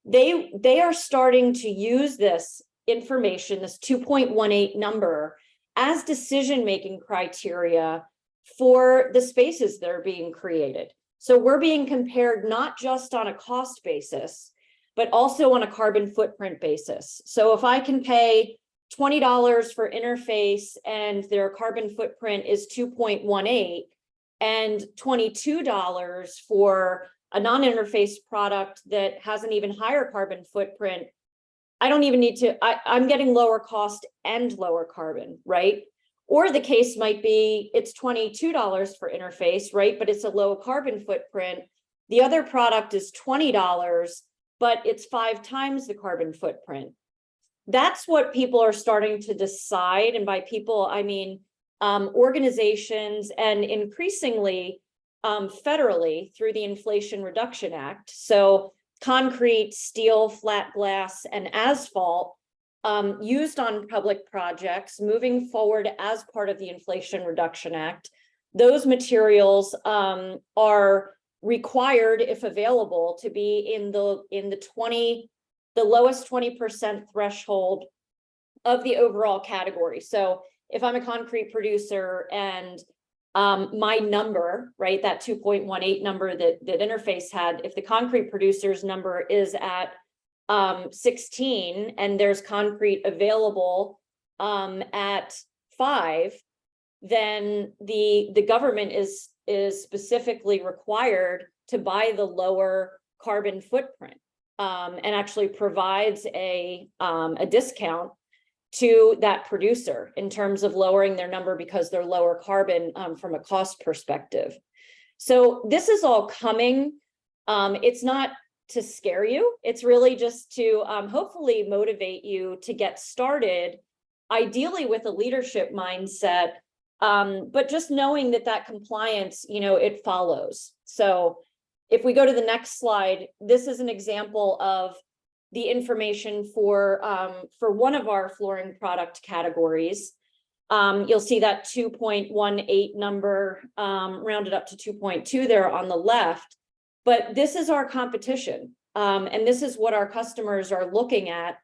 They are starting to use this information, this 2.18 number, as decision-making criteria for the spaces that are being created. So we're being compared not just on a cost basis, but also on a carbon footprint basis. So if I can pay $20 for interface and their carbon footprint is 2.18 and $22 for a non-interface product that has an even higher carbon footprint, I don't even need to, I'm getting lower cost and lower carbon, right? Or the case might be it's $22 for interface, right? But it's a low carbon footprint. The other product is $20, but it's 5 times the carbon footprint. That's what people are starting to decide. And by people, I mean organizations and increasingly federally through the Inflation Reduction Act. So concrete, steel, flat glass, and asphalt used on public projects moving forward as part of the Inflation Reduction Act. Those materials are required, if available, to be in the lowest 20% threshold of the overall category. So if I'm a concrete producer and my number, right, that 2.18 number that Interface had, if the concrete producer's number is at 16 and there's concrete available at 5, then the government is specifically required to buy the lower carbon footprint and actually provides a discount to that producer in terms of lowering their number because they're lower carbon from a cost perspective. So this is all coming. It's not to scare you. It's really just to hopefully motivate you to get started, ideally with a leadership mindset, but just knowing that compliance, it follows. So if we go to the next slide, this is an example of the information for one of our flooring product categories. You'll see that 2.18 number rounded up to 2.2 there on the left. But this is our competition. And this is what our customers are looking at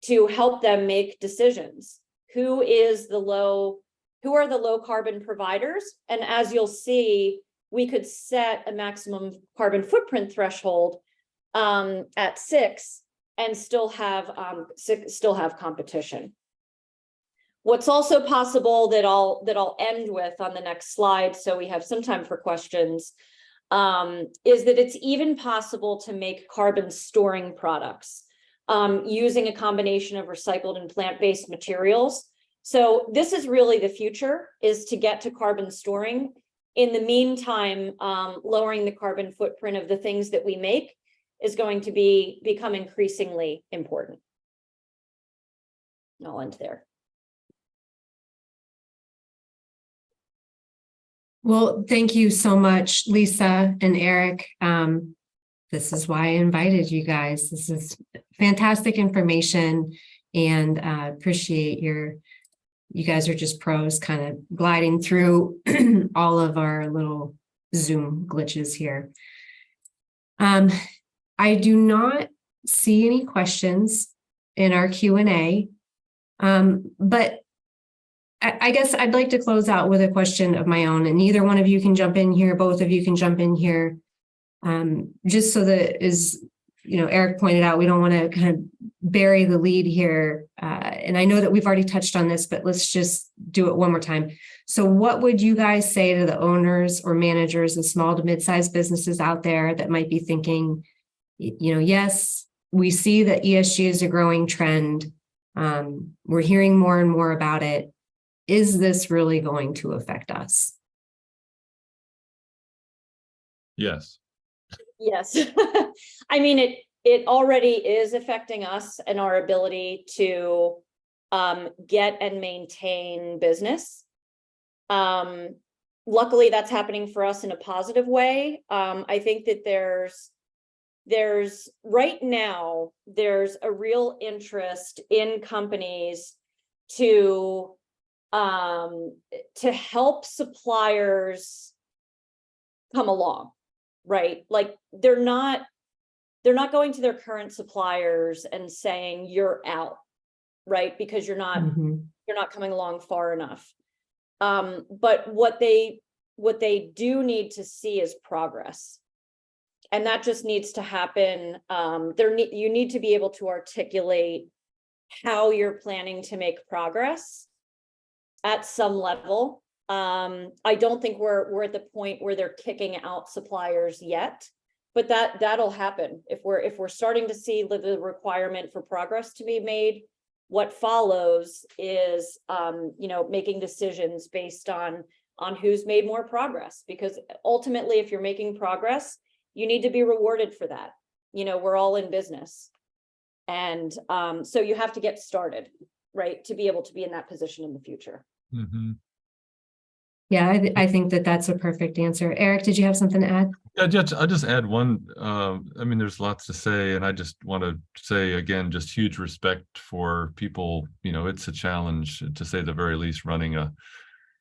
to help them make decisions. Who are the low carbon providers? And as you'll see, we could set a maximum carbon footprint threshold at 6 and still have competition. What's also possible that I'll end with on the next slide, so we have some time for questions, is that it's even possible to make carbon storing products using a combination of recycled and plant-based materials. So this is really the future, is to get to carbon storing. In the meantime, lowering the carbon footprint of the things that we make is going to become increasingly important. I'll end there. Well, thank you so much, Lisa and Eric. This is why I invited you guys. This is fantastic information, and appreciate you guys are just pros kind of gliding through all of our little Zoom glitches here. I do not see any questions in our Q&A, but I guess I'd like to close out with a question of my own, and either one of you can jump in here, both of you can jump in here. Just so that is, Eric pointed out, we don't want to kind of bury the lead here. And I know that we've already touched on this, but let's just do it one more time. So what would you guys say to the owners or managers of small to mid-sized businesses out there that might be thinking, yes, we see that ESG is a growing trend. We're hearing more and more about it. Is this really going to affect us? Yes. Yes. I mean, it already is affecting us and our ability to get and maintain business. Luckily, that's happening for us in a positive way. I think that there's right now, there's a real interest in companies to help suppliers come along, right? Like they're not going to their current suppliers and saying you're out, right? Because you're not coming along far enough. But what they do need to see is progress. And that just needs to happen. You need to be able to articulate how you're planning to make progress at some level. I don't think we're at the point where they're kicking out suppliers yet, but that'll happen. If we're starting to see the requirement for progress to be made, what follows is making decisions based on who's made more progress, because ultimately, if you're making progress, you need to be rewarded for that. We're all in business. And so you have to get started, right, to be able to be in that position in the future. Mm-hmm. Yeah, I think that's a perfect answer. Eric, did you have something to add? Yeah, I'll just add one. I mean, there's lots to say, and I just want to say again, just huge respect for people. It's a challenge, to say the very least, running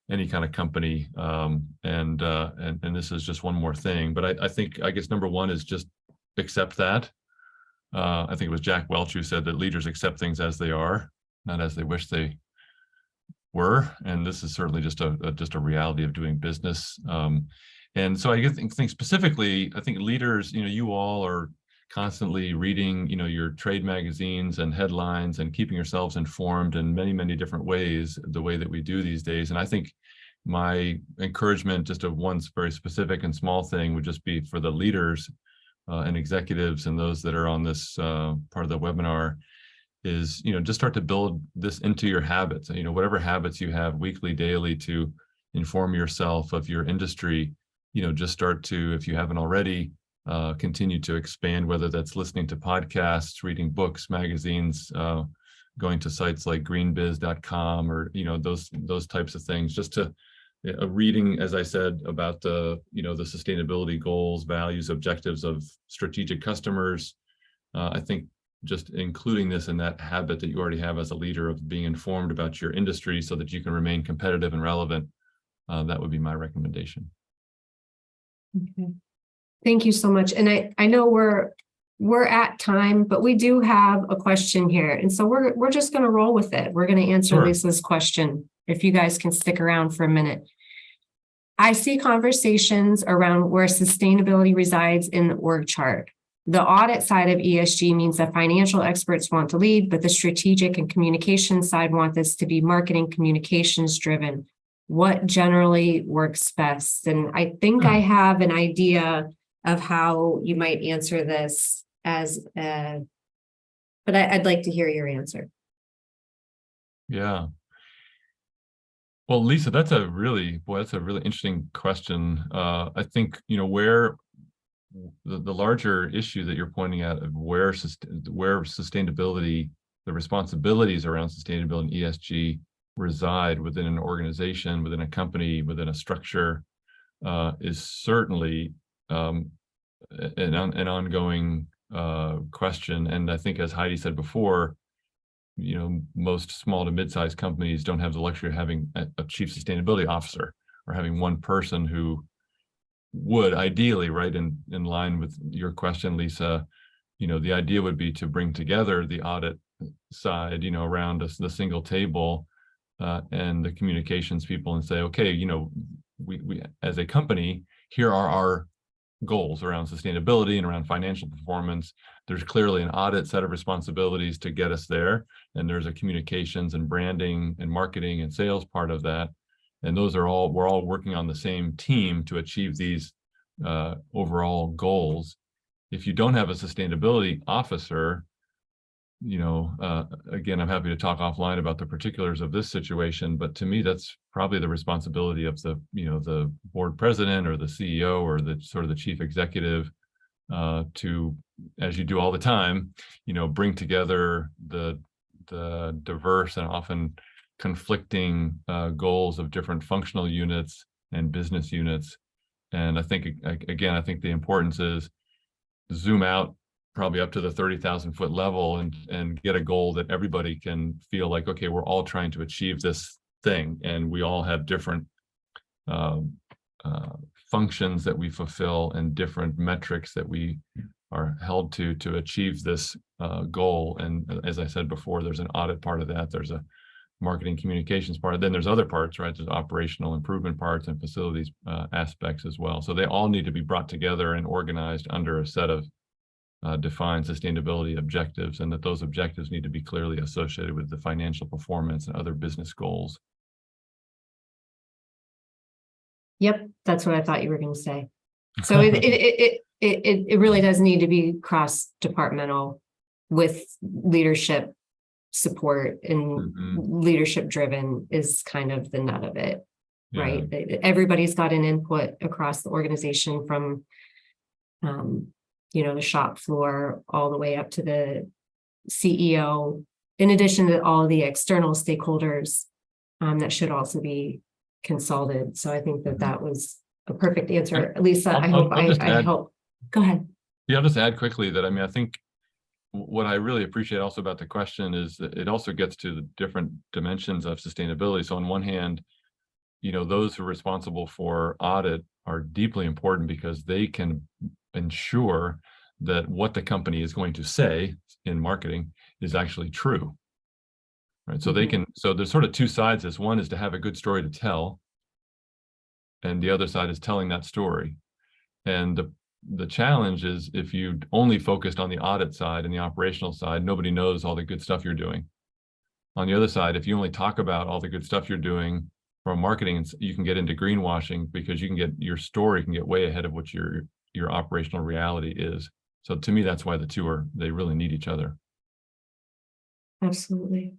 any kind of company, and this is just one more thing. But I guess number one is just accept that. I think it was Jack Welch who said that leaders accept things as they are, not as they wish they were, and this is certainly just a reality of doing business. And so I think specifically, I think leaders, you all are constantly reading, your trade magazines and headlines and keeping yourselves informed in many, many different ways, the way that we do these days. And I think my encouragement, just of one very specific and small thing, would just be for the leaders and executives and those that are on this part of the webinar, is just start to build this into your habits. Whatever habits you have weekly, daily, to inform yourself of your industry, just start to, if you haven't already, continue to expand, whether that's listening to podcasts, reading books, magazines, going to sites like greenbiz.com, or those types of things, just to reading, as I said, about the the sustainability goals, values, objectives of strategic customers. I think just including this in that habit that you already have as a leader of being informed about your industry so that you can remain competitive and relevant, that would be my recommendation. Okay. Thank you so much. And I know we're at time, but we do have a question here. And so we're just going to roll with it. We're going to answer Sure. Lisa's question, if you guys can stick around for a minute. I see conversations around where sustainability resides in the org chart. The audit side of ESG means that financial experts want to lead, but the strategic and communication side want this to be marketing communications driven. What generally works best? And I think I have an idea of how you might answer this but I'd like to hear your answer. Yeah. Well, Lisa, that's a really interesting question. I think, where the larger issue that you're pointing at of where sustainability, the responsibilities around sustainability and ESG reside within an organization, within a company, within a structure, is certainly an ongoing question. And I think, as Heidi said before, most small to mid-sized companies don't have the luxury of having a chief sustainability officer, or having one person who would ideally, right, in line with your question, Lisa, the idea would be to bring together the audit side, around the single table, and the communications people, and say, okay, we as a company, here are our goals around sustainability and around financial performance. There's clearly an audit set of responsibilities to get us there, and there's a communications and branding and marketing and sales part of that. And we're all working on the same team to achieve these overall goals. If you don't have a sustainability officer, again, I'm happy to talk offline about the particulars of this situation, but to me, that's probably the responsibility of the board president or the CEO or the sort of the chief executive, to, as you do all the time, bring together the diverse and often conflicting goals of different functional units and business units. And I think, again, I think the importance is zoom out probably up to the 30,000 foot level and get a goal that everybody can feel like, okay, we're all trying to achieve this thing, and we all have different functions that we fulfill and different metrics that we are held to achieve this goal. And as I said before, there's an audit part of that, there's a marketing communications part, then there's other parts, right? There's operational improvement parts and facilities aspects as well. So they all need to be brought together and organized under a set of defined sustainability objectives, and that those objectives need to be clearly associated with the financial performance and other business goals. Yep, that's what I thought you were going to say. So it really does need to be cross-departmental with leadership support, and leadership driven is kind of the nut of it, right? Everybody's got an input across the organization, from the shop floor all the way up to the CEO, in addition to all the external stakeholders that should also be consulted. So I think that was a perfect answer. Lisa, I hope. Go ahead. Yeah, I'll just add quickly that, I think what I really appreciate also about the question is that it also gets to the different dimensions of sustainability. So on one hand, those who are responsible for audit are deeply important, because they can ensure that what the company is going to say in marketing is actually true, right? So so there's sort of two sides. This one is to have a good story to tell, and the other side is telling that story. And the challenge is, if you only focused on the audit side and the operational side, nobody knows all the good stuff you're doing. On the other side, if you only talk about all the good stuff you're doing from marketing, you can get into greenwashing, because your story can get way ahead of what your operational reality is. So to me, that's why the two they really need each other. Absolutely.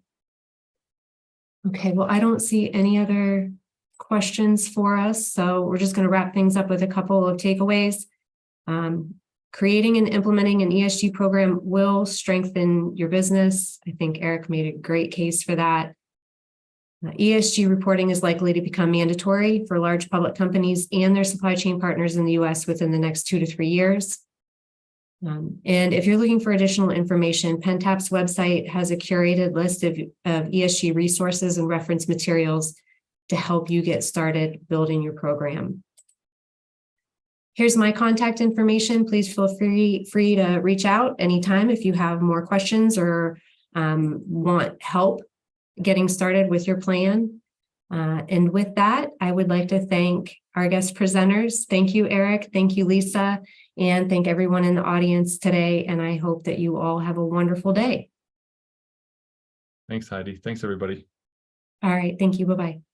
Okay, well, I don't see any other questions for us, so we're just going to wrap things up with a couple of takeaways. Creating and implementing an ESG program will strengthen your business. I think Eric made a great case for that. ESG reporting is likely to become mandatory for large public companies and their supply chain partners in the US within the next 2 to 3 years. And if you're looking for additional information, PennTap's website has a curated list of ESG resources and reference materials to help you get started building your program. Here's my contact information. Please feel free to reach out anytime if you have more questions or want help getting started with your plan. And with that, I would like to thank our guest presenters. Thank you, Eric. Thank you, Lisa. And thank everyone in the audience today. And I hope that you all have a wonderful day. Thanks, Heidi. Thanks, everybody. All right. Thank you. Bye-bye.